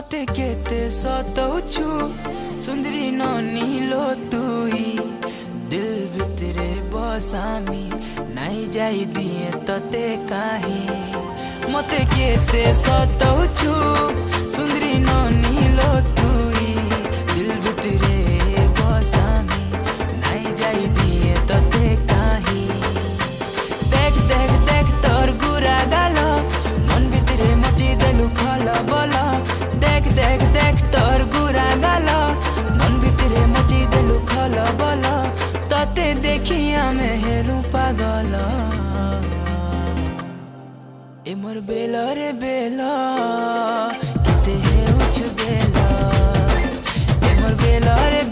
मते केते सतौछु सुंदरी ननी लो तुई दिल भितरे बसामी नाई जाई दिए तते काहे मते केते सतौछु सुंदरी ननी लो तुई दिल भितरे बसामी नाई जाई दिए तते काहे देख देख देख तोर गुरा गालो मन भितरे मची देलु खल बोला देख देख देख तोर गुरा गालो मन भितरे मची देलु खल बोला तते देखी आमे हेलु पागल ए मोर बेला रे बेला किते हेउछु बेला ए मोर बेला रे